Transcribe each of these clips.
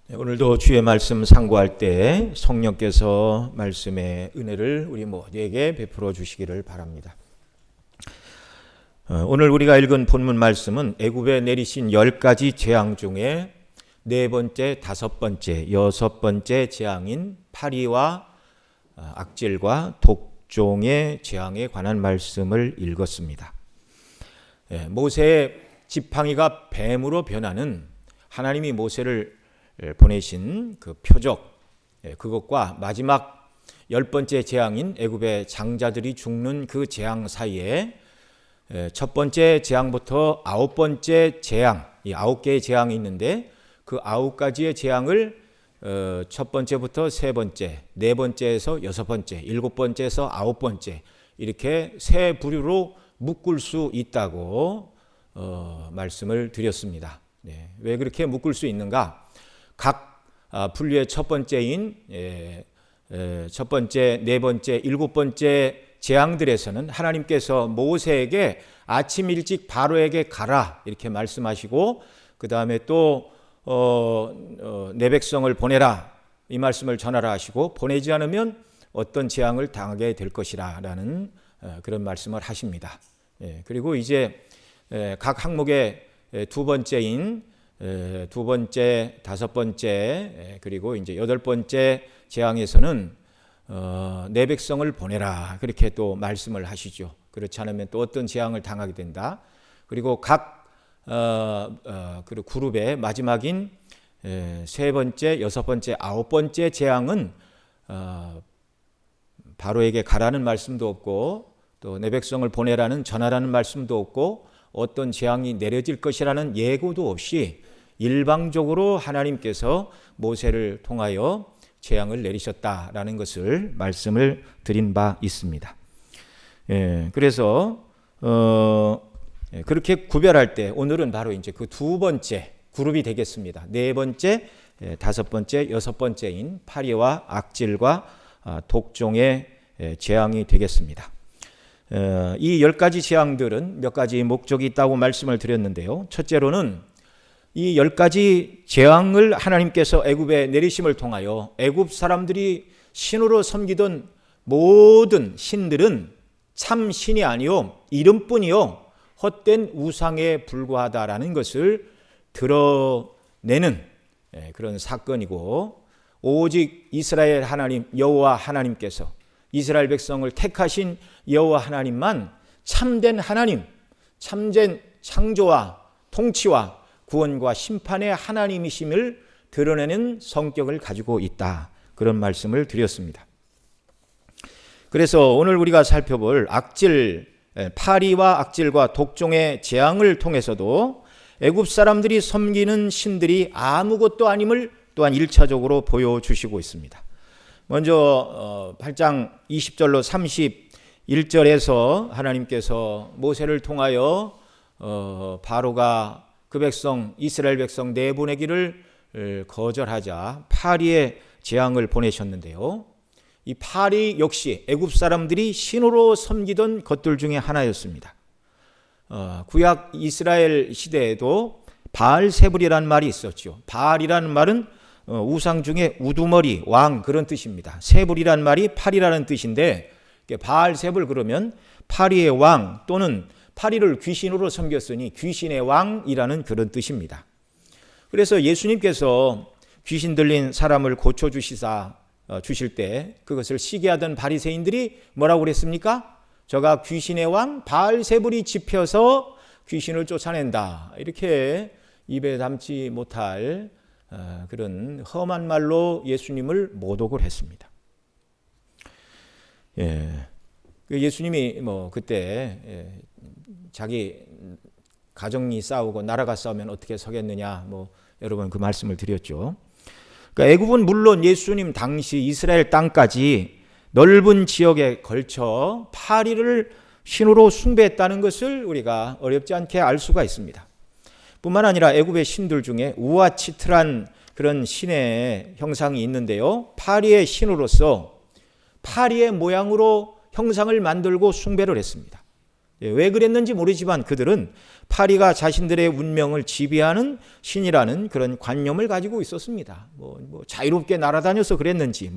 오늘도 주의 말씀 상고할 때 성령께서 말씀의 은혜를 우리 모두에게 베풀어 주시기를 바랍니다. 오늘 우리가 읽은 본문 말씀은 애굽에 내리신 10가지 재앙 중에 네 번째, 다섯 번째, 여섯 번째 재앙인 파리와 악질과 독종의 재앙에 관한 말씀을 읽었습니다. 모세의 지팡이가 뱀으로 변하는 하나님이 모세를 보내신 그 표적, 그것과 마지막 10번째 재앙인 애굽의 장자들이 죽는 그 재앙 사이에 첫 번째 재앙부터 9번째 재앙, 이 9개의 재앙이 있는데 그 9가지의 재앙을 첫 번째부터 세 번째, 네 번째에서 여섯 번째, 일곱 번째에서 아홉 번째 이렇게 세 부류로 묶을 수 있다고 말씀을 드렸습니다. 왜 그렇게 묶을 수 있는가? 각 분류의 첫 번째인 첫 번째, 네 번째, 일곱 번째 재앙들에서는 하나님께서 모세에게 아침 일찍 바로에게 가라 이렇게 말씀하시고 그 다음에 또 내 백성을 보내라 이 말씀을 전하라 하시고 보내지 않으면 어떤 재앙을 당하게 될 것이라 라는 그런 말씀을 하십니다. 그리고 이제 각 항목의 두 번째인 두 번째, 다섯 번째, 그리고 이제 여덟 번째 재앙에서는 내 백성을 보내라 그렇게 또 말씀을 하시죠. 그렇지 않으면 또 어떤 재앙을 당하게 된다. 그리고 각 그 그룹의 마지막인 세 번째, 여섯 번째, 아홉 번째 재앙은 바로에게 가라는 말씀도 없고 또 내 백성을 보내라는 전하라는 말씀도 없고 어떤 재앙이 내려질 것이라는 예고도 없이 일방적으로 하나님께서 모세를 통하여 재앙을 내리셨다라는 것을 말씀을 드린 바 있습니다. 그래서 그렇게 구별할 때 오늘은 바로 이제 그 두 번째 그룹이 되겠습니다. 네 번째, 다섯 번째, 여섯 번째인 파리와 악질과 독종의 재앙이 되겠습니다. 이 10가지 재앙들은 몇 가지 목적이 있다고 말씀을 드렸는데요. 첫째로는 이 10가지 재앙을 하나님께서 애굽에 내리심을 통하여 애굽 사람들이 신으로 섬기던 모든 신들은 참 신이 아니요 이름뿐이요 헛된 우상에 불과하다라는 것을 드러내는 그런 사건이고 오직 이스라엘 하나님 여호와 하나님께서 이스라엘 백성을 택하신 여호와 하나님만 참된 하나님, 참된 창조와 통치와 구원과 심판의 하나님이심을 드러내는 성격을 가지고 있다. 그런 말씀을 드렸습니다. 그래서 오늘 우리가 살펴볼 악질, 파리와 악질과 독종의 재앙을 통해서도 애굽 사람들이 섬기는 신들이 아무것도 아님을 또한 1차적으로 보여주시고 있습니다. 먼저 8장 20절로 31절에서 하나님께서 모세를 통하여 바로가 그 백성 이스라엘 백성 내보내기를 거절하자 파리의 재앙을 보내셨는데요. 이 파리 역시 애굽 사람들이 신으로 섬기던 것들 중에 하나였습니다. 구약 이스라엘 시대에도 바알세불이라는 말이 있었죠. 바알이라는 말은 우상 중에 우두머리, 왕 그런 뜻입니다. 세불이라는 말이 파리라는 뜻인데 바알세불 그러면 파리의 왕 또는 파리를 귀신으로 섬겼으니 귀신의 왕이라는 그런 뜻입니다. 그래서 예수님께서 귀신 들린 사람을 고쳐주시사 주실 때 그것을 시기하던 바리새인들이 뭐라고 그랬습니까? 저가 귀신의 왕 바알세불이 집혀서 귀신을 쫓아낸다. 이렇게 입에 담지 못할 그런 험한 말로 예수님을 모독을 했습니다. 예수님이 그때 자기 가정이 싸우고 나라가 싸우면 어떻게 서겠느냐 여러 번 그 말씀을 드렸죠. 그러니까 애굽은 물론 예수님 당시 이스라엘 땅까지 넓은 지역에 걸쳐 파리를 신으로 숭배했다는 것을 우리가 어렵지 않게 알 수가 있습니다. 뿐만 아니라 애굽의 신들 중에 우아치트란 그런 신의 형상이 있는데요. 파리의 신으로서 파리의 모양으로 형상을 만들고 숭배를 했습니다. 왜 그랬는지 모르지만 그들은 파리가 자신들의 운명을 지배하는 신이라는 그런 관념을 가지고 있었습니다. 뭐 자유롭게 날아다녀서 그랬는지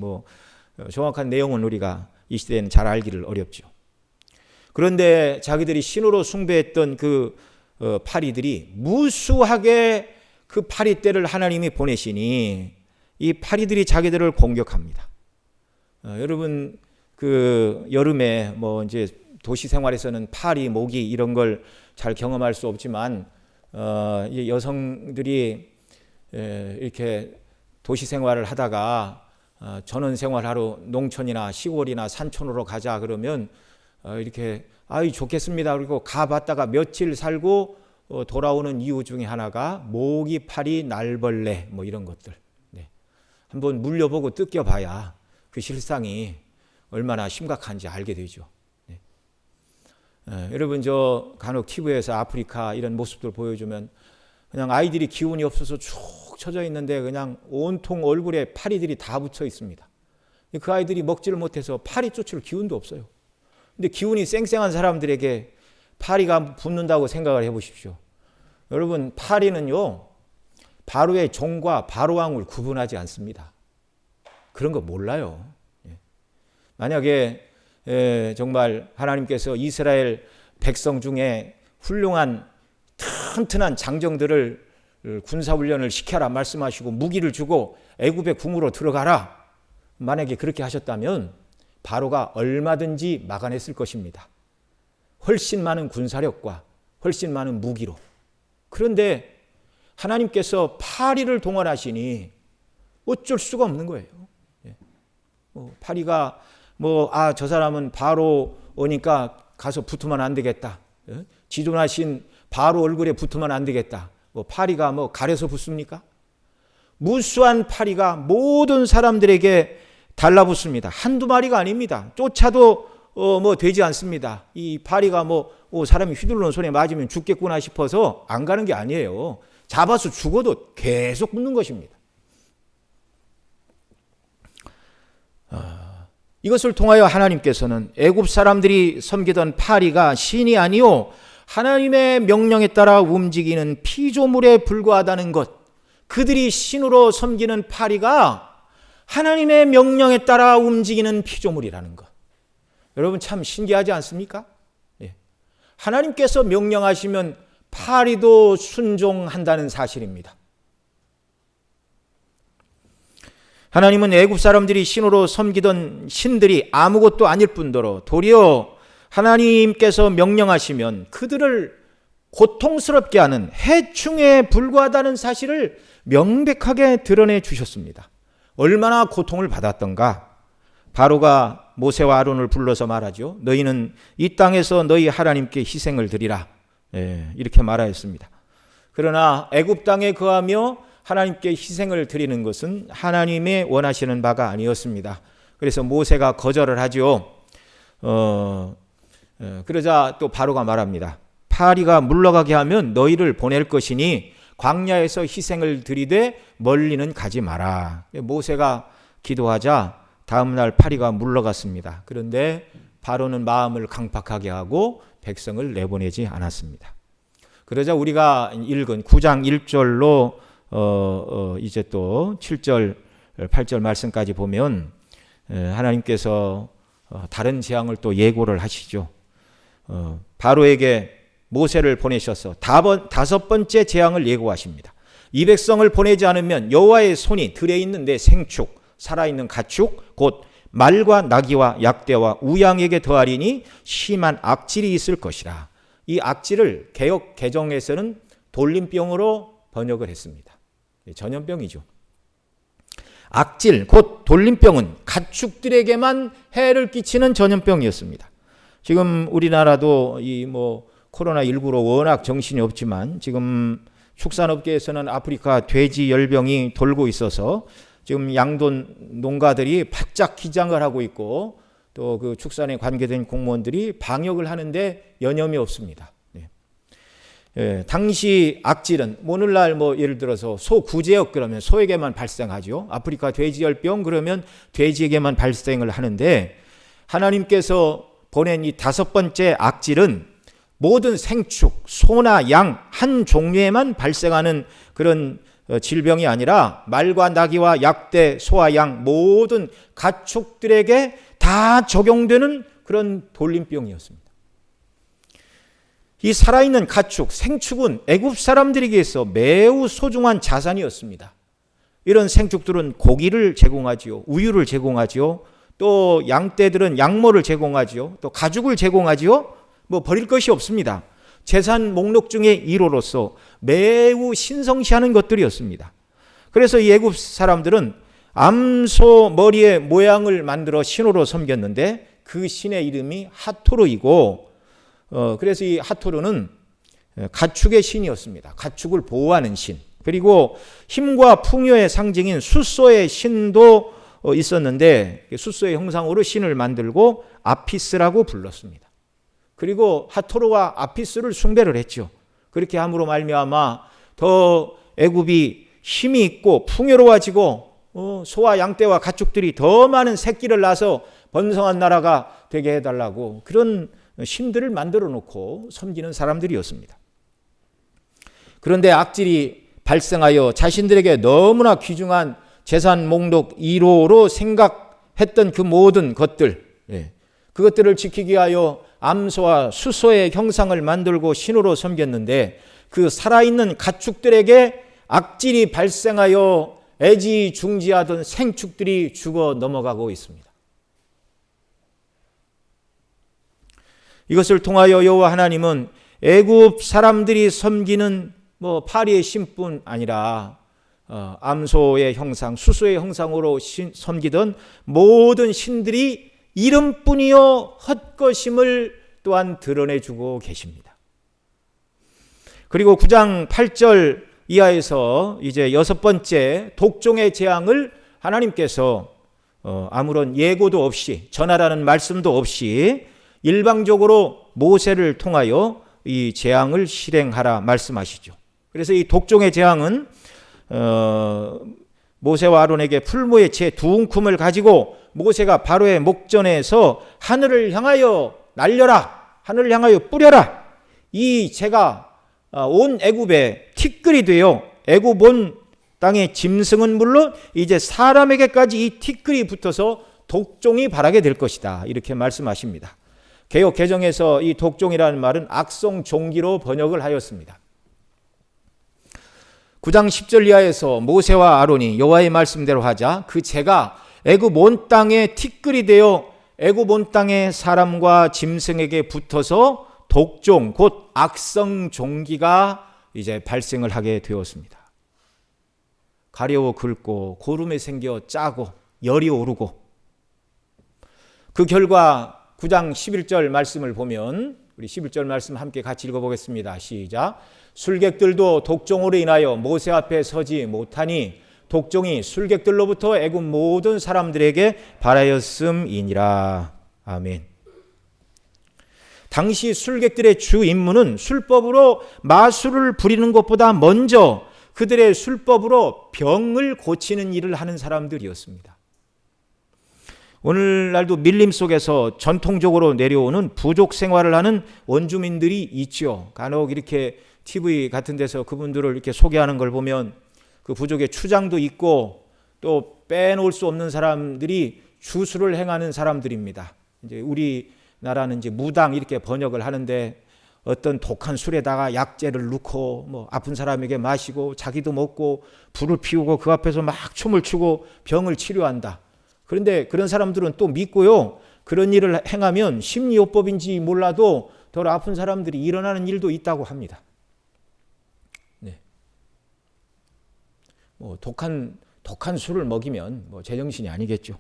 정확한 내용은 우리가 이 시대에는 잘 알기를 어렵죠. 그런데 자기들이 신으로 숭배했던 그 파리들이 무수하게 그 파리떼를 하나님이 보내시니 이 파리들이 자기들을 공격합니다. 여러분 그 여름에 이제 도시 생활에서는 파리, 모기 이런 걸 잘 경험할 수 없지만 여성들이 이렇게 도시 생활을 하다가 전원 생활하러 농촌이나 시골이나 산촌으로 가자 그러면 이렇게 좋겠습니다. 그리고 가봤다가 며칠 살고 돌아오는 이유 중에 하나가 모기, 파리, 날벌레 이런 것들. 한번 물려보고 뜯겨봐야 그 실상이 얼마나 심각한지 알게 되죠. 여러분 저 간혹 TV에서 아프리카 이런 모습들 보여주면 그냥 아이들이 기운이 없어서 쭉 처져 있는데 그냥 온통 얼굴에 파리들이 다 붙어 있습니다. 그 아이들이 먹지를 못해서 파리 쫓을 기운도 없어요. 근데 기운이 쌩쌩한 사람들에게 파리가 붙는다고 생각을 해보십시오. 여러분 파리는요 바로의 종과 바로왕을 구분하지 않습니다. 그런 거 몰라요. 만약에 정말 하나님께서 이스라엘 백성 중에 훌륭한 튼튼한 장정들을 군사훈련을 시켜라 말씀하시고 무기를 주고 애굽의 궁으로 들어가라 만약에 그렇게 하셨다면 바로가 얼마든지 막아냈을 것입니다. 훨씬 많은 군사력과 훨씬 많은 무기로. 그런데 하나님께서 파리를 동원하시니 어쩔 수가 없는 거예요. 파리가 저 사람은 바로 오니까 가서 붙으면 안 되겠다. 지존하신 바로 얼굴에 붙으면 안 되겠다. 파리가 가려서 붙습니까? 무수한 파리가 모든 사람들에게 달라붙습니다. 한두 마리가 아닙니다. 쫓아도 되지 않습니다. 이 파리가 사람이 휘둘러는 손에 맞으면 죽겠구나 싶어서 안 가는 게 아니에요. 잡아서 죽어도 계속 붙는 것입니다. 이것을 통하여 하나님께서는 애굽 사람들이 섬기던 파리가 신이 아니요 하나님의 명령에 따라 움직이는 피조물에 불과하다는 것, 그들이 신으로 섬기는 파리가 하나님의 명령에 따라 움직이는 피조물이라는 것. 여러분 참 신기하지 않습니까? 하나님께서 명령하시면 파리도 순종한다는 사실입니다. 하나님은 애굽 사람들이 신으로 섬기던 신들이 아무것도 아닐 뿐더러 도리어 하나님께서 명령하시면 그들을 고통스럽게 하는 해충에 불과하다는 사실을 명백하게 드러내 주셨습니다. 얼마나 고통을 받았던가. 바로가 모세와 아론을 불러서 말하죠. 너희는 이 땅에서 너희 하나님께 희생을 드리라. 이렇게 말하였습니다. 그러나 애굽 땅에 거하며 하나님께 희생을 드리는 것은 하나님의 원하시는 바가 아니었습니다. 그래서 모세가 거절을 하죠. 그러자 또 바로가 말합니다. 파리가 물러가게 하면 너희를 보낼 것이니 광야에서 희생을 드리되 멀리는 가지 마라. 모세가 기도하자 다음날 파리가 물러갔습니다. 그런데 바로는 마음을 강팍하게 하고 백성을 내보내지 않았습니다. 그러자 우리가 읽은 9장 1절로 이제 또 7절, 8절 말씀까지 보면 하나님께서 다른 재앙을 또 예고를 하시죠. 바로에게 모세를 보내셔서 다섯 번째 재앙을 예고하십니다. 이 백성을 보내지 않으면 여호와의 손이 들에 있는 내 생축, 살아있는 가축, 곧 말과 나귀와 약대와 우양에게 더하리니 심한 악질이 있을 것이라. 이 악질을 개역 개정에서는 돌림병으로 번역을 했습니다. 전염병이죠. 악질, 곧 돌림병은 가축들에게만 해를 끼치는 전염병이었습니다. 지금 우리나라도 코로나19로 워낙 정신이 없지만 지금 축산업계에서는 아프리카 돼지 열병이 돌고 있어서 지금 양돈 농가들이 바짝 기장을 하고 있고 또 그 축산에 관계된 공무원들이 방역을 하는데 여념이 없습니다. 당시 악질은 오늘날 예를 들어서 소 구제역 그러면 소에게만 발생하죠. 아프리카 돼지열병 그러면 돼지에게만 발생을 하는데 하나님께서 보낸 이 다섯 번째 악질은 모든 생축, 소나 양 한 종류에만 발생하는 그런 질병이 아니라 말과 나귀와 약대, 소와 양 모든 가축들에게 다 적용되는 그런 돌림병이었습니다. 이 살아있는 가축, 생축은 애굽 사람들에게서 매우 소중한 자산이었습니다. 이런 생축들은 고기를 제공하지요, 우유를 제공하지요, 또 양떼들은 양모를 제공하지요, 또 가죽을 제공하지요. 뭐 버릴 것이 없습니다. 재산 목록 중의 1호로서 매우 신성시하는 것들이었습니다. 그래서 이 애굽 사람들은 암소 머리의 모양을 만들어 신으로 섬겼는데 그 신의 이름이 하토르이고, 그래서 이 하토르는 가축의 신이었습니다. 가축을 보호하는 신. 그리고 힘과 풍요의 상징인 숫소의 신도 있었는데 숫소의 형상으로 신을 만들고 아피스라고 불렀습니다. 그리고 하토르와 아피스를 숭배를 했죠. 그렇게 함으로 말미암아 더 애굽이 힘이 있고 풍요로워지고 소와 양떼와 가축들이 더 많은 새끼를 낳아서 번성한 나라가 되게 해달라고 그런 신들을 만들어 놓고 섬기는 사람들이었습니다. 그런데 악질이 발생하여 자신들에게 너무나 귀중한 재산 목록 1호로 생각했던 그 모든 것들, 그것들을 지키기 위하여 암소와 숫소의 형상을 만들고 신으로 섬겼는데 그 살아있는 가축들에게 악질이 발생하여 애지중지하던 생축들이 죽어 넘어가고 있습니다. 이것을 통하여 여호와 하나님은 애굽 사람들이 섬기는 파리의 신뿐 아니라 암소의 형상, 숫소의 형상으로 섬기던 모든 신들이 이름뿐이요 헛것임을 또한 드러내주고 계십니다. 그리고 9장 8절 이하에서 이제 6번째 독종의 재앙을 하나님께서 아무런 예고도 없이 전하라는 말씀도 없이 일방적으로 모세를 통하여 이 재앙을 실행하라 말씀하시죠. 그래서 이 독종의 재앙은 모세와 아론에게 풀무의 채 두 움큼을 가지고 모세가 바로의 목전에서 하늘을 향하여 날려라, 하늘을 향하여 뿌려라. 이 재가 온 애굽에 티끌이 되어 애굽 온 땅의 짐승은 물론 이제 사람에게까지 이 티끌이 붙어서 독종이 발하게 될 것이다. 이렇게 말씀하십니다. 개역 개정에서 이 독종이라는 말은 악성 종기로 번역을 하였습니다. 9장 10절 이하에서 모세와 아론이 여호와의 말씀대로 하자 그 재가 애굽 온 땅에 티끌이 되어 애굽 온 땅의 사람과 짐승에게 붙어서 독종 곧 악성 종기가 이제 발생을 하게 되었습니다. 가려워 긁고 고름이 생겨 짜고 열이 오르고 그 결과 9장 11절 말씀을 보면 우리 11절 말씀 함께 같이 읽어보겠습니다. 시작. 술객들도 독종으로 인하여 모세 앞에 서지 못하니 독종이 술객들로부터 애굽 모든 사람들에게 발하였음이니라. 아멘. 당시 술객들의 주 임무는 술법으로 마술을 부리는 것보다 먼저 그들의 술법으로 병을 고치는 일을 하는 사람들이었습니다. 오늘날도 밀림 속에서 전통적으로 내려오는 부족 생활을 하는 원주민들이 있죠. 간혹 이렇게 TV 같은 데서 그분들을 이렇게 소개하는 걸 보면 그 부족의 추장도 있고 또 빼놓을 수 없는 사람들이 주술을 행하는 사람들입니다. 이제 우리나라는 이제 무당 이렇게 번역을 하는데 어떤 독한 술에다가 약재를 넣고 아픈 사람에게 마시고 자기도 먹고 불을 피우고 그 앞에서 막 춤을 추고 병을 치료한다. 그런데 그런 사람들은 또 믿고요. 그런 일을 행하면 심리요법인지 몰라도 덜 아픈 사람들이 일어나는 일도 있다고 합니다. 네. 독한 술을 먹이면 제정신이 아니겠죠.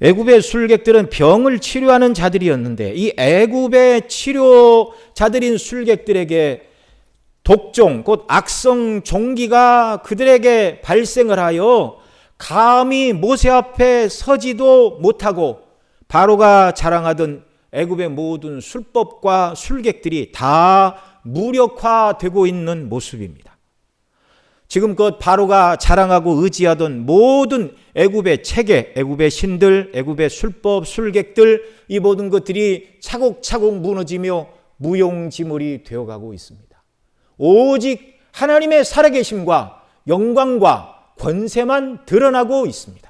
애굽의 술객들은 병을 치료하는 자들이었는데 이 애굽의 치료자들인 술객들에게 독종 곧 악성 종기가 그들에게 발생을 하여 감히 모세 앞에 서지도 못하고 바로가 자랑하던 애굽의 모든 술법과 술객들이 다 무력화되고 있는 모습입니다. 지금껏 바로가 자랑하고 의지하던 모든 애굽의 체계, 애굽의 신들, 애굽의 술법, 술객들 이 모든 것들이 차곡차곡 무너지며 무용지물이 되어가고 있습니다. 오직 하나님의 살아계심과 영광과 권세만 드러나고 있습니다.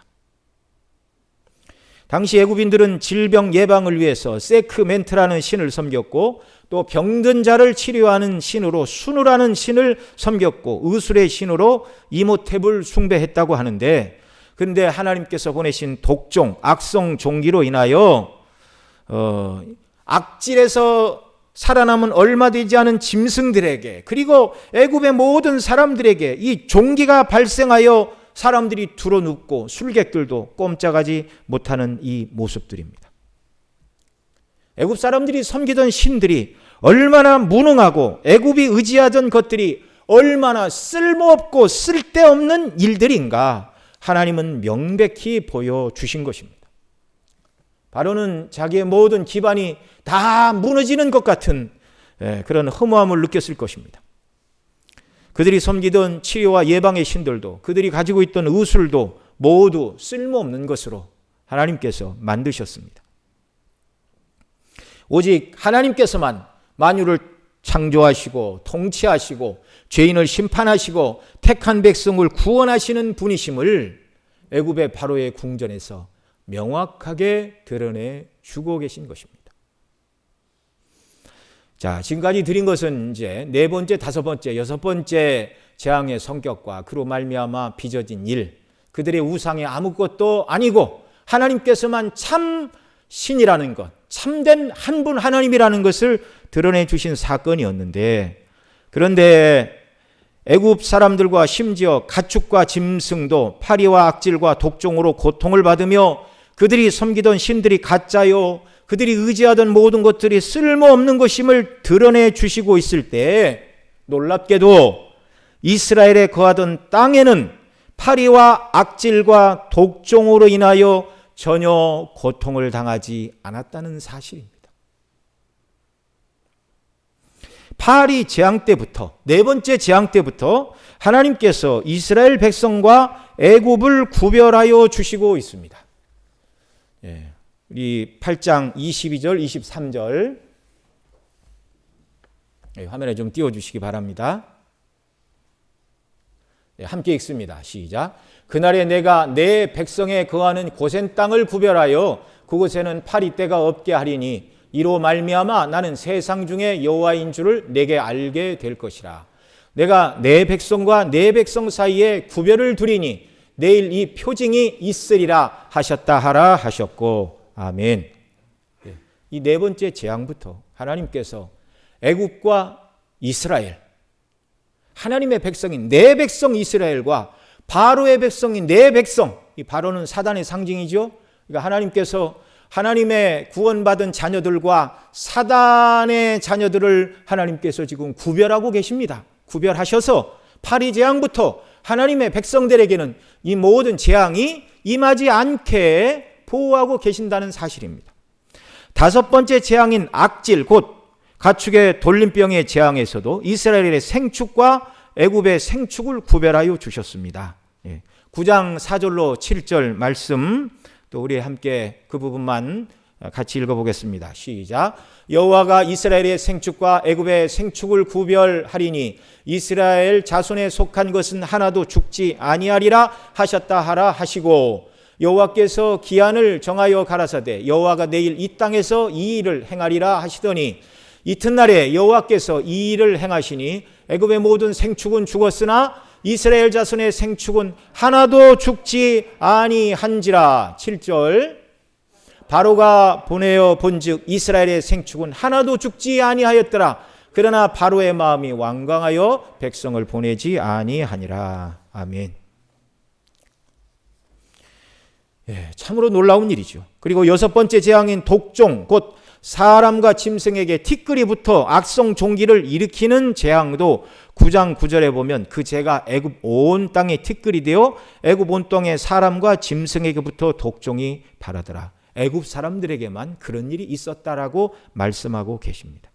당시 애굽인들은 질병 예방을 위해서 세크멘트라는 신을 섬겼고, 또 병든 자를 치료하는 신으로 수누라는 신을 섬겼고, 의술의 신으로 이모텝을 숭배했다고 하는데, 그런데 하나님께서 보내신 독종, 악성 종기로 인하여 악질에서 살아남은 얼마 되지 않은 짐승들에게, 그리고 애굽의 모든 사람들에게 이 종기가 발생하여 사람들이 두려눕고 술객들도 꼼짝하지 못하는 이 모습들입니다. 애굽 사람들이 섬기던 신들이 얼마나 무능하고 애굽이 의지하던 것들이 얼마나 쓸모없고 쓸데없는 일들인가 하나님은 명백히 보여주신 것입니다. 바로는 자기의 모든 기반이 다 무너지는 것 같은 그런 허무함을 느꼈을 것입니다. 그들이 섬기던 치료와 예방의 신들도, 그들이 가지고 있던 의술도 모두 쓸모없는 것으로 하나님께서 만드셨습니다. 오직 하나님께서만 만유를 창조하시고 통치하시고 죄인을 심판하시고 택한 백성을 구원하시는 분이심을 애굽의 바로의 궁전에서 명확하게 드러내 주고 계신 것입니다. 자, 지금까지 드린 것은 이제 네 번째, 다섯 번째, 여섯 번째 재앙의 성격과 그로 말미암아 빚어진 일, 그들의 우상이 아무것도 아니고 하나님께서만 참 신이라는 것, 참된 한 분 하나님이라는 것을 드러내 주신 사건이었는데, 그런데 애굽 사람들과 심지어 가축과 짐승도 파리와 악질과 독종으로 고통을 받으며 그들이 섬기던 신들이 가짜요, 그들이 의지하던 모든 것들이 쓸모없는 것임을 드러내 주시고 있을 때, 놀랍게도 이스라엘에 거하던 땅에는 파리와 악질과 독종으로 인하여 전혀 고통을 당하지 않았다는 사실입니다. 파리 재앙 때부터, 네 번째 재앙 때부터 하나님께서 이스라엘 백성과 애굽을 구별하여 주시고 있습니다. 우리 8장 22절, 23절 화면에 좀 띄워주시기 바랍니다. 함께 읽습니다. 시작. 그날에 내가 내 백성에 거하는 고센 땅을 구별하여 그곳에는 파리떼가 없게 하리니 이로 말미암아 나는 세상 중에 여호와인 줄을 내게 알게 될 것이라. 내가 내 백성과 내 백성 사이에 구별을 두리니 내일 이 표징이 있으리라 하셨다 하라 하셨고. 아멘. 이 네 번째 재앙부터 하나님께서 애굽과 이스라엘, 하나님의 백성인 내 백성 이스라엘과 바로의 백성인 내 백성, 이 바로는 사단의 상징이죠. 그러니까 하나님께서 하나님의 구원받은 자녀들과 사단의 자녀들을 하나님께서 지금 구별하고 계십니다. 구별하셔서 파리 재앙부터 하나님의 백성들에게는 이 모든 재앙이 임하지 않게 보호하고 계신다는 사실입니다. 다섯 번째 재앙인 악질, 곧 가축의 돌림병의 재앙에서도 이스라엘의 생축과 애굽의 생축을 구별하여 주셨습니다. 9장 4절로 7절 말씀, 또 우리 함께 그 부분만 같이 읽어보겠습니다. 시작. 여호와가 이스라엘의 생축과 애굽의 생축을 구별하리니 이스라엘 자손에 속한 것은 하나도 죽지 아니하리라 하셨다 하라 하시고, 여호와께서 기한을 정하여 가라사대 여호와가 내일 이 땅에서 이 일을 행하리라 하시더니 이튿날에 여호와께서 이 일을 행하시니 애굽의 모든 생축은 죽었으나 이스라엘 자손의 생축은 하나도 죽지 아니한지라. 7절. 바로가 보내어 본즉 이스라엘의 생축은 하나도 죽지 아니하였더라. 그러나 바로의 마음이 완강하여 백성을 보내지 아니하니라. 아멘. 참으로 놀라운 일이죠. 그리고 여섯 번째 재앙인 독종, 곧 사람과 짐승에게 티끌이 붙어 악성 종기를 일으키는 재앙도 9장 9절에 보면 그 재가 애굽 온 땅에 티끌이 되어 애굽 온 땅에 사람과 짐승에게부터 독종이 발하더라. 애굽 사람들에게만 그런 일이 있었다라고 말씀하고 계십니다.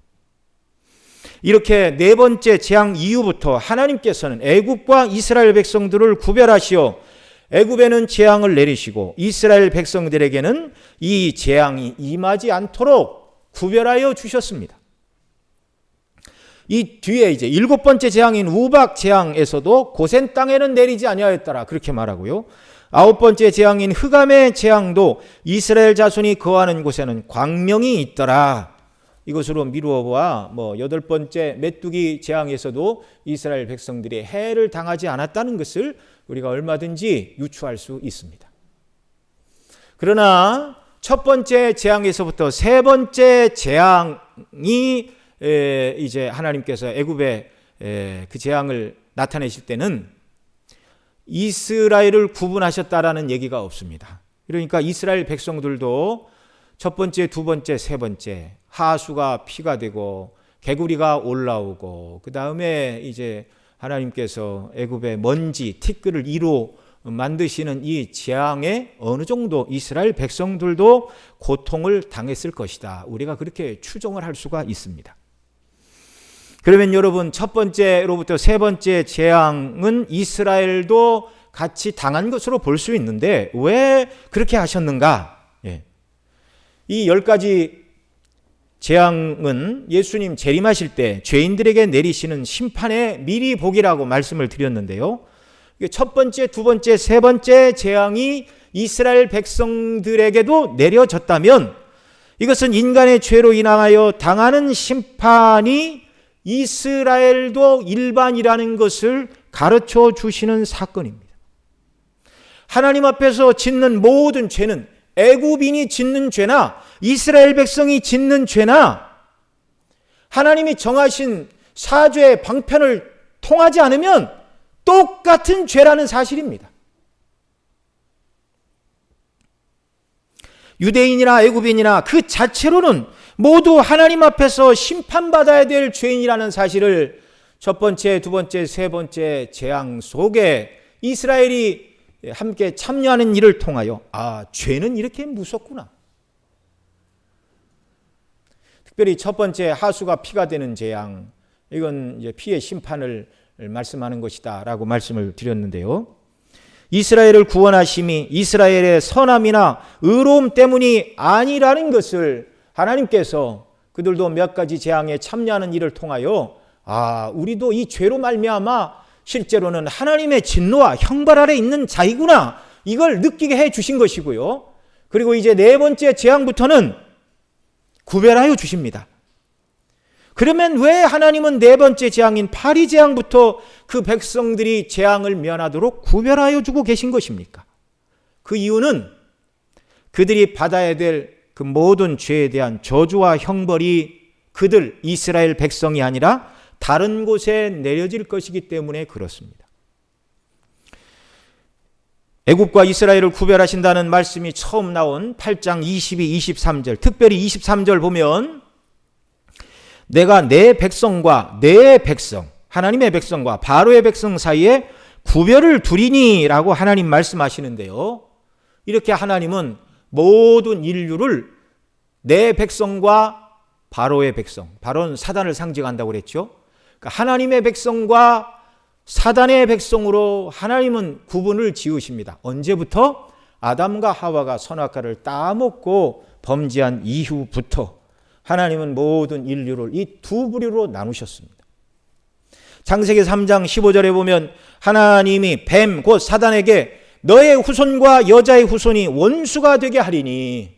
이렇게 네 번째 재앙 이후부터 하나님께서는 애굽과 이스라엘 백성들을 구별하시어 애굽에는 재앙을 내리시고 이스라엘 백성들에게는 이 재앙이 임하지 않도록 구별하여 주셨습니다. 이 뒤에 이제 7번째 재앙인 우박 재앙에서도 고센 땅에는 내리지 아니하였더라 그렇게 말하고요. 9번째 재앙인 흑암의 재앙도 이스라엘 자손이 거하는 곳에는 광명이 있더라. 이것으로 미루어 보아 8번째 메뚜기 재앙에서도 이스라엘 백성들이 해를 당하지 않았다는 것을 우리가 얼마든지 유추할 수 있습니다. 그러나 첫 번째 재앙에서부터 세 번째 재앙이 이제 하나님께서 애굽에 그 재앙을 나타내실 때는 이스라엘을 구분하셨다라는 얘기가 없습니다. 그러니까 이스라엘 백성들도 첫 번째, 두 번째, 세 번째 하수가 피가 되고 개구리가 올라오고 그 다음에 이제 하나님께서 애굽의 먼지 티끌을 이로 만드시는 이 재앙에 어느 정도 이스라엘 백성들도 고통을 당했을 것이다. 우리가 그렇게 추정을 할 수가 있습니다. 그러면 여러분 첫 번째로부터 세 번째 재앙은 이스라엘도 같이 당한 것으로 볼 수 있는데 왜 그렇게 하셨는가? 이 10가지 재앙은 예수님 재림하실 때 죄인들에게 내리시는 심판의 미리 복이라고 말씀을 드렸는데요. 첫 번째, 두 번째, 세 번째 재앙이 이스라엘 백성들에게도 내려졌다면 이것은 인간의 죄로 인하여 당하는 심판이 이스라엘도 일반이라는 것을 가르쳐 주시는 사건입니다. 하나님 앞에서 짓는 모든 죄는 애굽인이 짓는 죄나 이스라엘 백성이 짓는 죄나 하나님이 정하신 사죄의 방편을 통하지 않으면 똑같은 죄라는 사실입니다. 유대인이나 애굽인이나 그 자체로는 모두 하나님 앞에서 심판받아야 될 죄인이라는 사실을 첫 번째, 두 번째, 세 번째 재앙 속에 이스라엘이 함께 참여하는 일을 통하여 죄는 이렇게 무섭구나. 특별히 첫 번째 하수가 피가 되는 재앙, 이건 이제 피의 심판을 말씀하는 것이다라고 말씀을 드렸는데요. 이스라엘을 구원하심이 이스라엘의 선함이나 의로움 때문이 아니라는 것을 하나님께서 그들도 몇 가지 재앙에 참여하는 일을 통하여 우리도 이 죄로 말미암아 실제로는 하나님의 진노와 형벌 아래 있는 자이구나, 이걸 느끼게 해 주신 것이고요. 그리고 이제 네 번째 재앙부터는 구별하여 주십니다. 그러면 왜 하나님은 네 번째 재앙인 파리 재앙부터 그 백성들이 재앙을 면하도록 구별하여 주고 계신 것입니까? 그 이유는 그들이 받아야 될 그 모든 죄에 대한 저주와 형벌이 그들 이스라엘 백성이 아니라 다른 곳에 내려질 것이기 때문에 그렇습니다. 애굽과 이스라엘을 구별하신다는 말씀이 처음 나온 8장 22, 23절, 특별히 23절 보면 내가 내 백성과 내 백성, 하나님의 백성과 바로의 백성 사이에 구별을 두리니 라고 하나님 말씀하시는데요. 이렇게 하나님은 모든 인류를 내 백성과 바로의 백성, 바로는 사단을 상징한다고 그랬죠. 그러니까 하나님의 백성과 사단의 백성으로 하나님은 구분을 지으십니다. 언제부터? 아담과 하와가 선악과를 따먹고 범죄한 이후부터 하나님은 모든 인류를 이 두 부류로 나누셨습니다. 창세기 3장 15절에 보면 하나님이 뱀 곧 사단에게 너의 후손과 여자의 후손이 원수가 되게 하리니,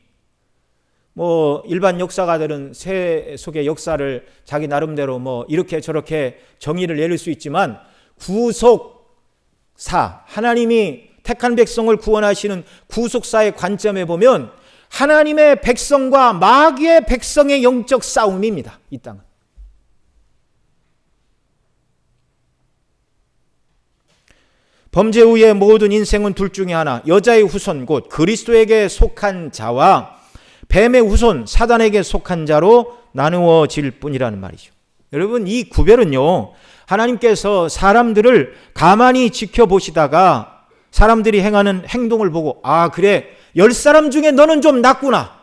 일반 역사가들은 새 속의 역사를 자기 나름대로 이렇게 저렇게 정의를 내릴 수 있지만 구속사, 하나님이 택한 백성을 구원하시는 구속사의 관점에 보면 하나님의 백성과 마귀의 백성의 영적 싸움입니다. 이 땅은. 범죄 후의 모든 인생은 둘 중에 하나, 여자의 후손 곧 그리스도에게 속한 자와 뱀의 후손 사단에게 속한 자로 나누어질 뿐이라는 말이죠. 여러분, 이 구별은요, 하나님께서 사람들을 가만히 지켜보시다가 사람들이 행하는 행동을 보고 그래, 10사람 중에 너는 좀 낫구나,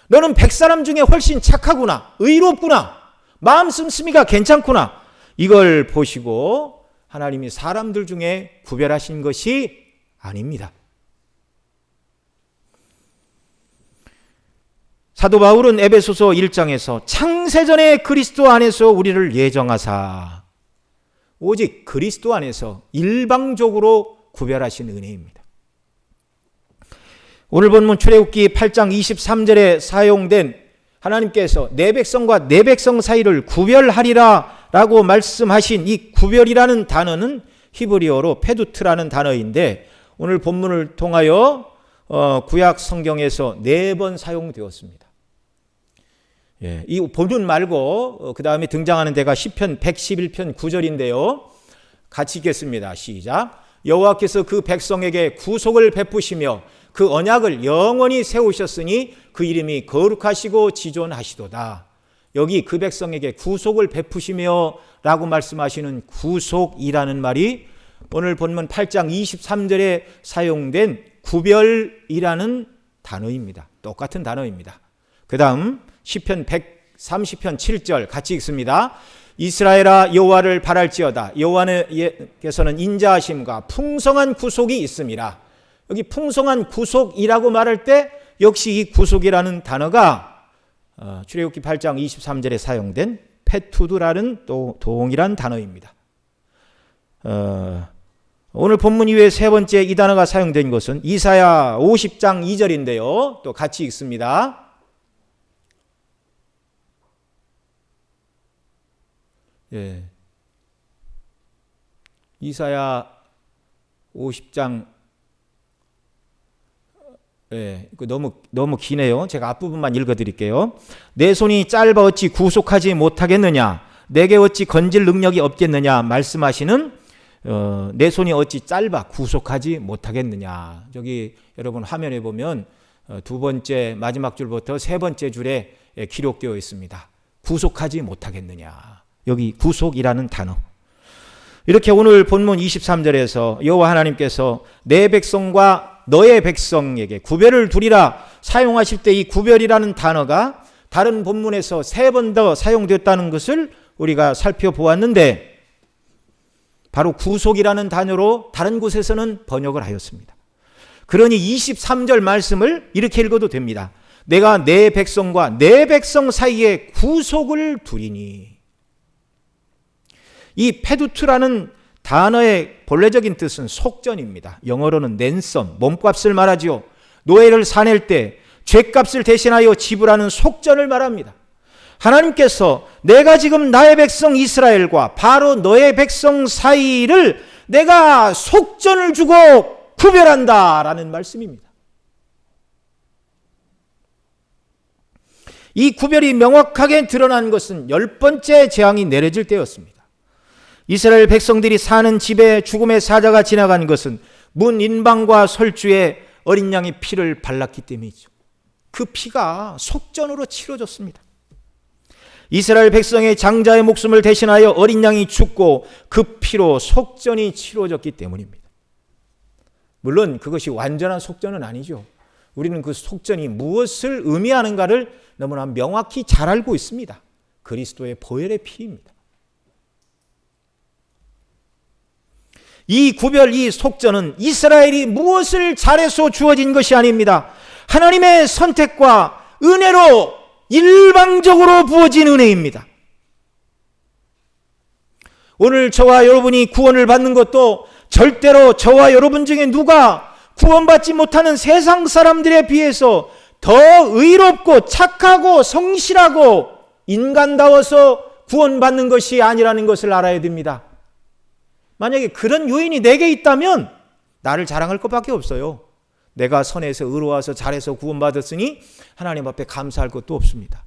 너는 100사람 중에 훨씬 착하구나, 의롭구나, 마음 씀씀이가 괜찮구나, 이걸 보시고 하나님이 사람들 중에 구별하신 것이 아닙니다. 사도 바울은 에베소서 1장에서 창세전에 그리스도 안에서 우리를 예정하사, 오직 그리스도 안에서 일방적으로 구별하신 은혜입니다. 오늘 본문 출애굽기 8장 23절에 사용된 하나님께서 내 백성과 내 백성 사이를 구별하리라 라고 말씀하신 이 구별이라는 단어는 히브리어로 페두트라는 단어인데, 오늘 본문을 통하여 구약 성경에서 4번 사용되었습니다. 이 본문 말고 그 다음에 등장하는 데가 시편 111편 9절인데요. 같이 읽겠습니다. 시작. 여호와께서 그 백성에게 구속을 베푸시며 그 언약을 영원히 세우셨으니 그 이름이 거룩하시고 지존하시도다. 여기 그 백성에게 구속을 베푸시며 라고 말씀하시는 구속이라는 말이 오늘 본문 8장 23절에 사용된 구별이라는 단어입니다. 똑같은 단어입니다. 그 다음 시편 130편 7절 같이 읽습니다. 이스라엘아 여호와를 바랄지어다. 여호와께서는 인자하심과 풍성한 구속이 있음이라. 여기 풍성한 구속이라고 말할 때 역시 이 구속이라는 단어가 출애굽기 8장 23절에 사용된 페투드라는 또 동일한 단어입니다. 오늘 본문 이후에 세 번째 이 단어가 사용된 것은 이사야 50장 2절인데요. 또 같이 읽습니다. 이사야 50장 너무 기네요. 제가 앞부분만 읽어드릴게요. 내 손이 짧아 어찌 구속하지 못하겠느냐, 내게 어찌 건질 능력이 없겠느냐 말씀하시는 내 손이 어찌 짧아 구속하지 못하겠느냐. 저기 여러분 화면에 보면 두 번째 마지막 줄부터 세 번째 줄에 기록되어 있습니다. 구속하지 못하겠느냐. 여기 구속이라는 단어. 이렇게 오늘 본문 23절에서 여호와 하나님께서 내 백성과 너의 백성에게 구별을 두리라 사용하실 때 이 구별이라는 단어가 다른 본문에서 3번 더 사용됐다는 것을 우리가 살펴보았는데, 바로 구속이라는 단어로 다른 곳에서는 번역을 하였습니다. 그러니 23절 말씀을 이렇게 읽어도 됩니다. 내가 내 백성과 내 백성 사이에 구속을 두리니. 이 페두트라는 단어의 본래적인 뜻은 속전입니다. 영어로는 랜섬, 몸값을 말하지요. 노예를 사낼 때 죗값을 대신하여 지불하는 속전을 말합니다. 하나님께서 내가 지금 나의 백성 이스라엘과 바로 너의 백성 사이를 내가 속전을 주고 구별한다라는 말씀입니다. 이 구별이 명확하게 드러난 것은 10번째 재앙이 내려질 때였습니다. 이스라엘 백성들이 사는 집에 죽음의 사자가 지나간 것은 문 인방과 설주에 어린 양의 피를 발랐기 때문이죠. 그 피가 속전으로 치러졌습니다. 이스라엘 백성의 장자의 목숨을 대신하여 어린 양이 죽고 그 피로 속전이 치러졌기 때문입니다. 물론 그것이 완전한 속전은 아니죠. 우리는 그 속전이 무엇을 의미하는가를 너무나 명확히 잘 알고 있습니다. 그리스도의 보혈의 피입니다. 이 구별, 이 속전은 이스라엘이 무엇을 잘해서 주어진 것이 아닙니다. 하나님의 선택과 은혜로 일방적으로 부어진 은혜입니다. 오늘 저와 여러분이 구원을 받는 것도 절대로 저와 여러분 중에 누가 구원받지 못하는 세상 사람들에 비해서 더 의롭고 착하고 성실하고 인간다워서 구원받는 것이 아니라는 것을 알아야 됩니다. 만약에 그런 요인이 내게 있다면 나를 자랑할 것밖에 없어요. 내가 선해서 의로워서 잘해서 구원받았으니 하나님 앞에 감사할 것도 없습니다.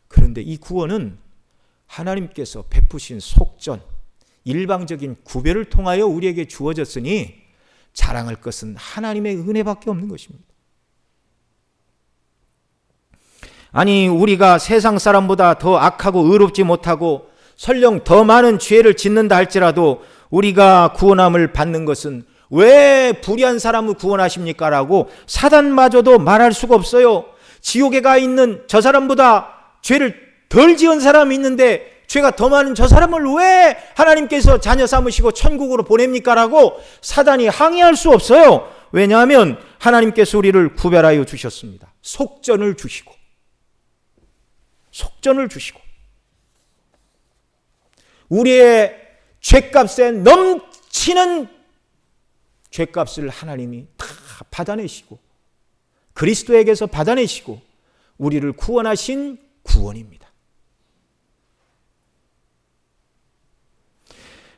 그런데 이 구원은 하나님께서 베푸신 속전, 일방적인 구별을 통하여 우리에게 주어졌으니 자랑할 것은 하나님의 은혜밖에 없는 것입니다. 아니, 우리가 세상 사람보다 더 악하고 의롭지 못하고 설령 더 많은 죄를 짓는다 할지라도 우리가 구원함을 받는 것은 왜 불의한 사람을 구원하십니까? 라고 사단마저도 말할 수가 없어요. 지옥에 가 있는 저 사람보다 죄를 덜 지은 사람이 있는데 죄가 더 많은 저 사람을 왜 하나님께서 자녀 삼으시고 천국으로 보냅니까? 라고 사단이 항의할 수 없어요. 왜냐하면 하나님께서 우리를 구별하여 주셨습니다. 속전을 주시고 속전을 주시고 우리의 죄값에 넘치는 죄값을 하나님이 다 받아내시고 그리스도에게서 받아내시고 우리를 구원하신 구원입니다.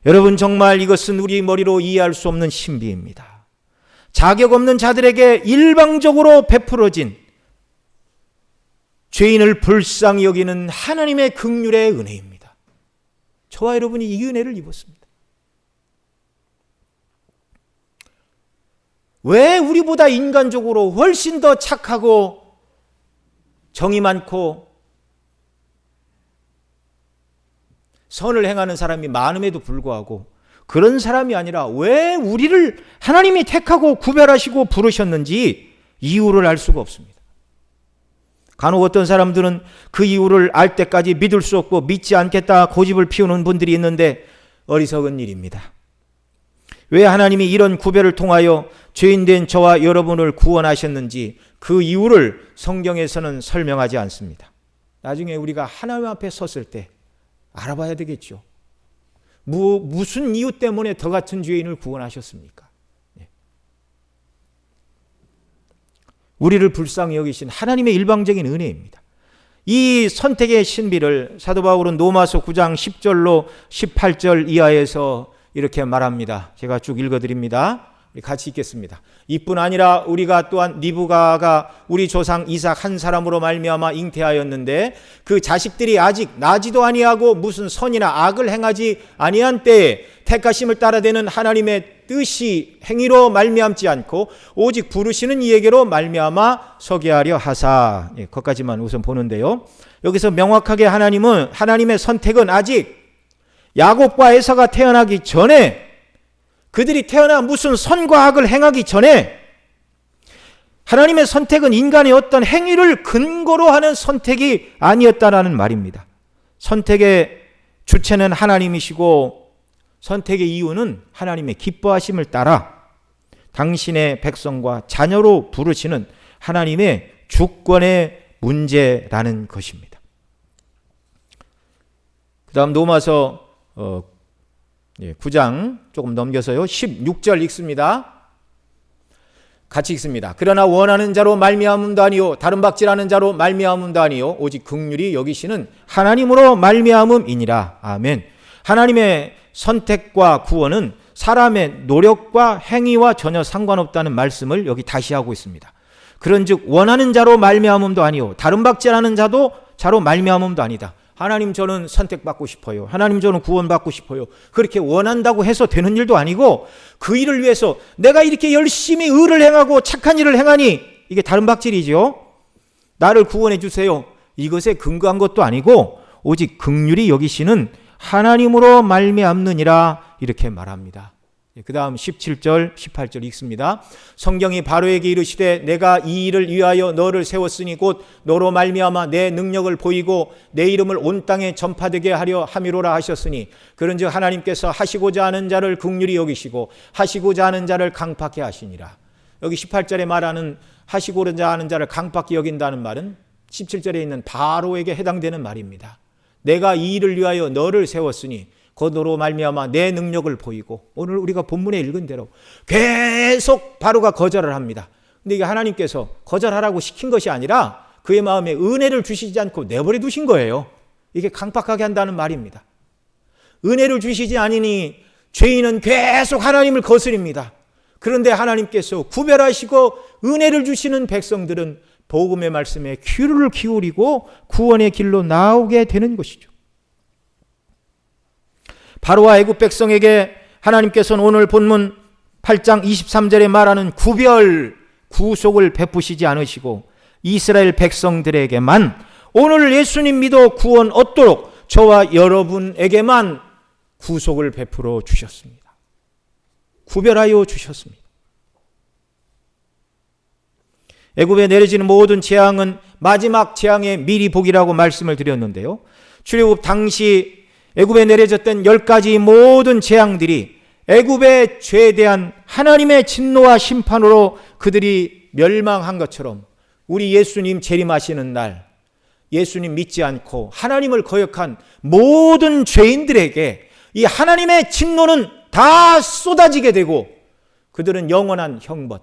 여러분, 정말 이것은 우리 머리로 이해할 수 없는 신비입니다. 자격 없는 자들에게 일방적으로 베풀어진 죄인을 불쌍히 여기는 하나님의 긍휼의 은혜입니다. 저와 여러분이 이 은혜를 입었습니다. 왜 우리보다 인간적으로 훨씬 더 착하고 정이 많고 선을 행하는 사람이 많음에도 불구하고 그런 사람이 아니라 왜 우리를 하나님이 택하고 구별하시고 부르셨는지 이유를 알 수가 없습니다. 간혹 어떤 사람들은 그 이유를 알 때까지 믿을 수 없고 믿지 않겠다 고집을 피우는 분들이 있는데 어리석은 일입니다. 왜 하나님이 이런 구별을 통하여 죄인된 저와 여러분을 구원하셨는지 그 이유를 성경에서는 설명하지 않습니다. 나중에 우리가 하나님 앞에 섰을 때 알아봐야 되겠죠. 무슨 이유 때문에 더 같은 죄인을 구원하셨습니까? 우리를 불쌍히 여기신 하나님의 일방적인 은혜입니다. 이 선택의 신비를 사도 바울은 로마서 9장 10절로 18절 이하에서 이렇게 말합니다. 제가 쭉 읽어드립니다. 같이 읽겠습니다. 이뿐 아니라 우리가 또한 리브가가 우리 조상 이삭 한 사람으로 말미암아 잉태하였는데 그 자식들이 아직 나지도 아니하고 무슨 선이나 악을 행하지 아니한 때에 택하심을 따라되는 하나님의 뜻이 행위로 말미암지 않고 오직 부르시는 이에게로 말미암아 서게 하려 하사. 거기까지만 우선 보는데요. 여기서 명확하게 하나님은 하나님의 선택은 아직 야곱과 에사가 태어나기 전에 그들이 태어나 무슨 선과 악을 행하기 전에 하나님의 선택은 인간의 어떤 행위를 근거로 하는 선택이 아니었다라는 말입니다. 선택의 주체는 하나님이시고 선택의 이유는 하나님의 기뻐하심을 따라 당신의 백성과 자녀로 부르시는 하나님의 주권의 문제라는 것입니다. 그 다음 로마서 9장 조금 넘겨서요 16절 읽습니다. 같이 읽습니다. 그러나 원하는 자로 말미암음도 아니요 다른 박질하는 자로 말미암음도 아니요 오직 긍휼히 여기시는 하나님으로 말미암음이니라. 아멘. 하나님의 선택과 구원은 사람의 노력과 행위와 전혀 상관없다는 말씀을 여기 다시 하고 있습니다. 그런즉 원하는 자로 말미암음도 아니요 다른 박질하는 자로 말미암음도 아니다. 하나님 저는 선택받고 싶어요. 하나님 저는 구원받고 싶어요. 그렇게 원한다고 해서 되는 일도 아니고 그 일을 위해서 내가 이렇게 열심히 의를 행하고 착한 일을 행하니 이게 다른 박질이죠. 나를 구원해 주세요. 이것에 근거한 것도 아니고 오직 긍휼히 여기시는 하나님으로 말미암느니라 이렇게 말합니다. 그 다음 17절 18절 읽습니다. 성경이 바로에게 이르시되 내가 이 일을 위하여 너를 세웠으니 곧 너로 말미암아 내 능력을 보이고 내 이름을 온 땅에 전파되게 하려 함이로라 하셨으니 그런즉 하나님께서 하시고자 하는 자를 긍휼히 여기시고 하시고자 하는 자를 강팍히 하시니라. 여기 18절에 말하는 하시고자 하는 자를 강팍히 여긴다는 말은 17절에 있는 바로에게 해당되는 말입니다. 내가 이 일을 위하여 너를 세웠으니 곧 너로 말미암아 내 능력을 보이고 오늘 우리가 본문에 읽은 대로 계속 바로가 거절을 합니다. 근데 이게 하나님께서 거절하라고 시킨 것이 아니라 그의 마음에 은혜를 주시지 않고 내버려 두신 거예요. 이게 강팍하게 한다는 말입니다. 은혜를 주시지 않으니 죄인은 계속 하나님을 거스립니다. 그런데 하나님께서 구별하시고 은혜를 주시는 백성들은 복음의 말씀에 귀를 기울이고 구원의 길로 나오게 되는 것이죠. 바로와 애굽 백성에게 하나님께서는 오늘 본문 8장 23절에 말하는 구별 구속을 베푸시지 않으시고 이스라엘 백성들에게만 오늘 예수님 믿어 구원 얻도록 저와 여러분에게만 구속을 베풀어 주셨습니다. 구별하여 주셨습니다. 애굽에 내려지는 모든 재앙은 마지막 재앙의 미리 복이라고 말씀을 드렸는데요. 출애굽 당시 애굽에 내려졌던 10가지 모든 재앙들이 애굽의 죄에 대한 하나님의 진노와 심판으로 그들이 멸망한 것처럼 우리 예수님 재림하시는 날 예수님 믿지 않고 하나님을 거역한 모든 죄인들에게 이 하나님의 진노는 다 쏟아지게 되고 그들은 영원한 형벌,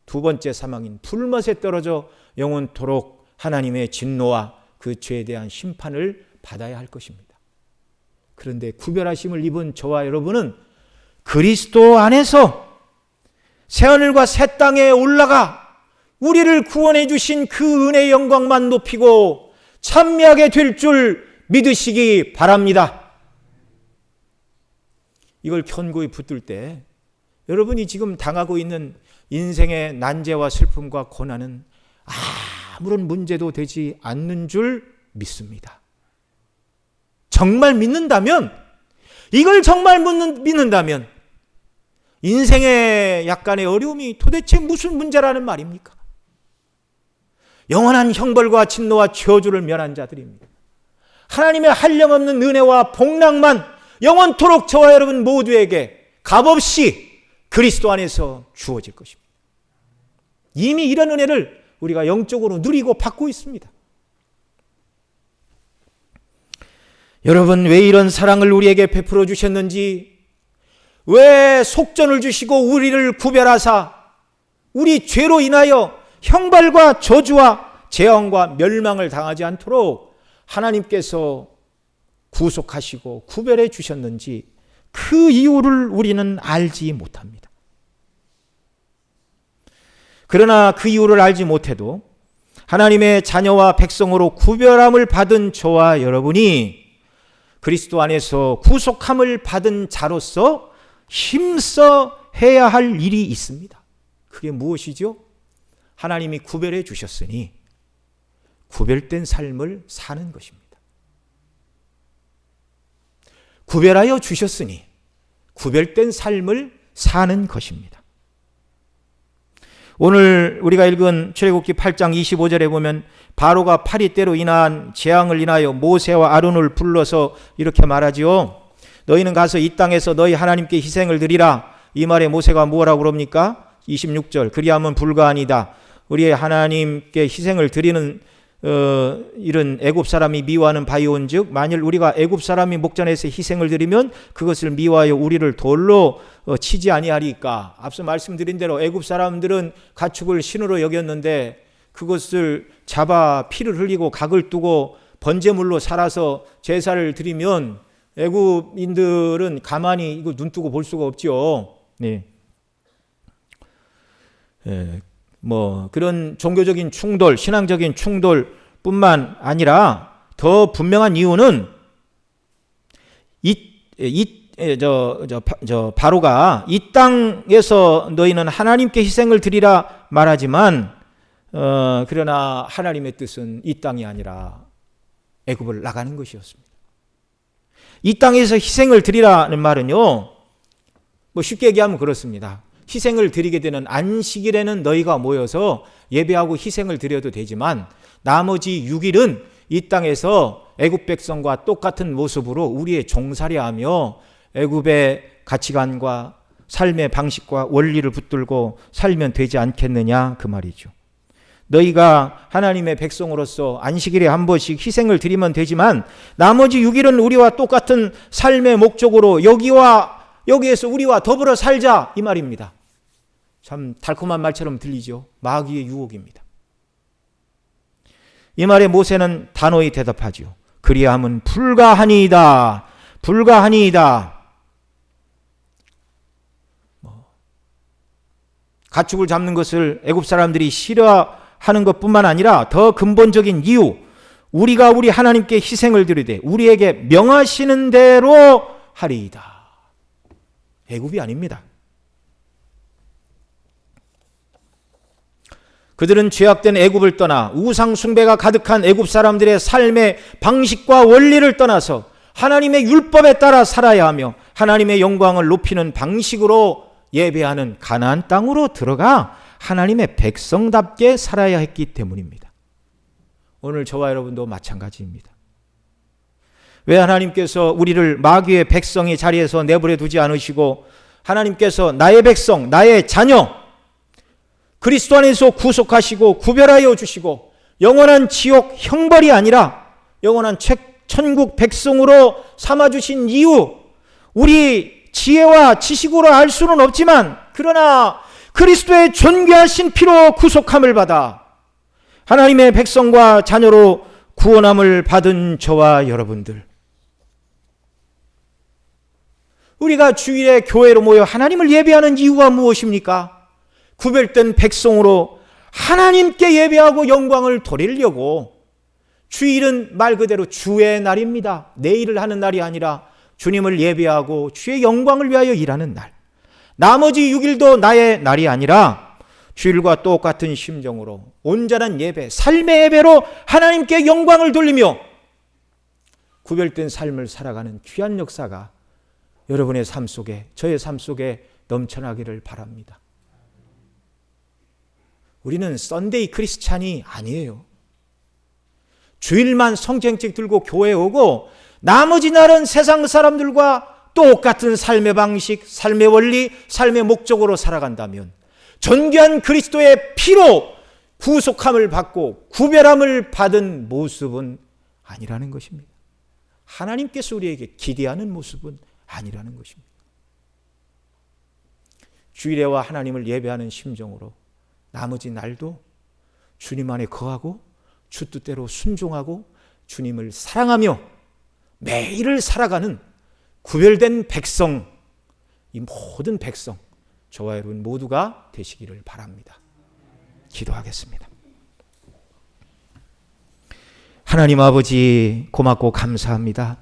두 번째 사망인 불못에 떨어져 영원토록 하나님의 진노와 그 죄에 대한 심판을 받아야 할 것입니다. 그런데 구별하심을 입은 저와 여러분은 그리스도 안에서 새하늘과 새 땅에 올라가 우리를 구원해 주신 그 은혜의 영광만 높이고 찬미하게 될 줄 믿으시기 바랍니다. 이걸 견고히 붙들 때 여러분이 지금 당하고 있는 인생의 난제와 슬픔과 고난은 아무런 문제도 되지 않는 줄 믿습니다. 정말 믿는다면, 이걸 정말 믿는다면 인생의 약간의 어려움이 도대체 무슨 문제라는 말입니까? 영원한 형벌과 진노와 저주를 면한 자들입니다. 하나님의 한량없는 은혜와 복락만 영원토록 저와 여러분 모두에게 값없이 그리스도 안에서 주어질 것입니다. 이미 이런 은혜를 우리가 영적으로 누리고 받고 있습니다. 여러분, 왜 이런 사랑을 우리에게 베풀어 주셨는지, 왜 속전을 주시고 우리를 구별하사 우리 죄로 인하여 형벌과 저주와 재앙과 멸망을 당하지 않도록 하나님께서 구속하시고 구별해 주셨는지 그 이유를 우리는 알지 못합니다. 그러나 그 이유를 알지 못해도 하나님의 자녀와 백성으로 구별함을 받은 저와 여러분이 그리스도 안에서 구속함을 받은 자로서 힘써 해야 할 일이 있습니다. 그게 무엇이죠? 하나님이 구별해 주셨으니 구별된 삶을 사는 것입니다. 구별하여 주셨으니 구별된 삶을 사는 것입니다. 오늘 우리가 읽은 출애굽기 8장 25절에 보면 바로가 파리떼로 인한 재앙을 인하여 모세와 아론을 불러서 이렇게 말하지요. 너희는 가서 이 땅에서 너희 하나님께 희생을 드리라. 이 말에 모세가 뭐라고 그럽니까? 26절 그리하면 불가하니다. 우리의 하나님께 희생을 드리는 이런 애굽 사람이 미워하는 바이온즉 만일 우리가 애굽 사람이 목전에서 희생을 드리면 그것을 미워하여 우리를 돌로 치지 아니하리까. 앞서 말씀드린 대로 애굽 사람들은 가축을 신으로 여겼는데 그것을 잡아 피를 흘리고 각을 두고 번제물로 살아서 제사를 드리면 애굽인들은 가만히 이거 눈 뜨고 볼 수가 없죠. 네. 그런 종교적인 충돌, 신앙적인 충돌뿐만 아니라 더 분명한 이유는 바로가 이 땅에서 너희는 하나님께 희생을 드리라 말하지만 그러나 하나님의 뜻은 이 땅이 아니라 애굽을 나가는 것이었습니다. 이 땅에서 희생을 드리라는 말은요, 쉽게 얘기하면 그렇습니다. 희생을 드리게 되는 안식일에는 너희가 모여서 예배하고 희생을 드려도 되지만 나머지 6일은 이 땅에서 애굽 백성과 똑같은 모습으로 우리의 종살이하며 애굽의 가치관과 삶의 방식과 원리를 붙들고 살면 되지 않겠느냐 그 말이죠. 너희가 하나님의 백성으로서 안식일에 한 번씩 희생을 드리면 되지만 나머지 6일은 우리와 똑같은 삶의 목적으로 여기에서 우리와 더불어 살자 이 말입니다. 참 달콤한 말처럼 들리죠. 마귀의 유혹입니다. 이 말에 모세는 단호히 대답하죠. 그리함은 불가하니이다. 불가하니이다. 가축을 잡는 것을 애굽 사람들이 싫어하는 것뿐만 아니라 더 근본적인 이유, 우리가 우리 하나님께 희생을 드리되 우리에게 명하시는 대로 하리이다. 애굽이 아닙니다. 그들은 죄악된 애굽을 떠나 우상 숭배가 가득한 애굽 사람들의 삶의 방식과 원리를 떠나서 하나님의 율법에 따라 살아야 하며 하나님의 영광을 높이는 방식으로 예배하는 가나안 땅으로 들어가 하나님의 백성답게 살아야 했기 때문입니다. 오늘 저와 여러분도 마찬가지입니다. 왜 하나님께서 우리를 마귀의 백성의 자리에서 내버려 두지 않으시고 하나님께서 나의 백성, 나의 자녀 그리스도 안에서 구속하시고 구별하여 주시고 영원한 지옥 형벌이 아니라 영원한 천국 백성으로 삼아주신 이유, 우리 지혜와 지식으로 알 수는 없지만 그러나 그리스도의 존귀하신 피로 구속함을 받아 하나님의 백성과 자녀로 구원함을 받은 저와 여러분들, 우리가 주일에 교회로 모여 하나님을 예배하는 이유가 무엇입니까? 구별된 백성으로 하나님께 예배하고 영광을 돌리려고. 주일은 말 그대로 주의 날입니다. 내일을 하는 날이 아니라 주님을 예배하고 주의 영광을 위하여 일하는 날. 나머지 6일도 나의 날이 아니라 주일과 똑같은 심정으로 온전한 예배, 삶의 예배로 하나님께 영광을 돌리며 구별된 삶을 살아가는 귀한 역사가 여러분의 삶 속에, 저의 삶 속에 넘쳐나기를 바랍니다. 우리는 썬데이 크리스찬이 아니에요. 주일만 성경책 들고 교회에 오고 나머지 날은 세상 사람들과 똑같은 삶의 방식, 삶의 원리, 삶의 목적으로 살아간다면 존귀한 그리스도의 피로 구속함을 받고 구별함을 받은 모습은 아니라는 것입니다. 하나님께서 우리에게 기대하는 모습은 아니라는 것입니다. 주일에와 하나님을 예배하는 심정으로 나머지 날도 주님 안에 거하고 주 뜻대로 순종하고 주님을 사랑하며 매일을 살아가는 구별된 백성, 이 모든 백성, 저와 여러분 모두가 되시기를 바랍니다. 기도하겠습니다. 하나님 아버지, 고맙고 감사합니다.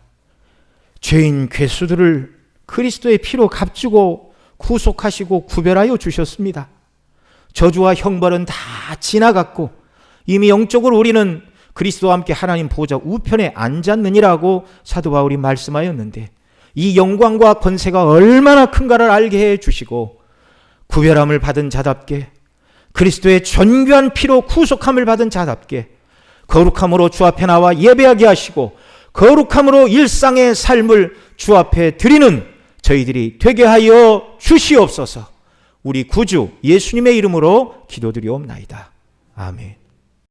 죄인 괴수들을 그리스도의 피로 값주고 구속하시고 구별하여 주셨습니다. 저주와 형벌은 다 지나갔고 이미 영적으로 우리는 그리스도와 함께 하나님 보좌 우편에 앉았느니라고 사도 바울이 말씀하였는데, 이 영광과 권세가 얼마나 큰가를 알게 해 주시고 구별함을 받은 자답게, 그리스도의 존귀한 피로 구속함을 받은 자답게 거룩함으로 주 앞에 나와 예배하게 하시고 거룩함으로 일상의 삶을 주 앞에 드리는 저희들이 되게 하여 주시옵소서. 우리 구주 예수님의 이름으로 기도드리옵나이다. 아멘.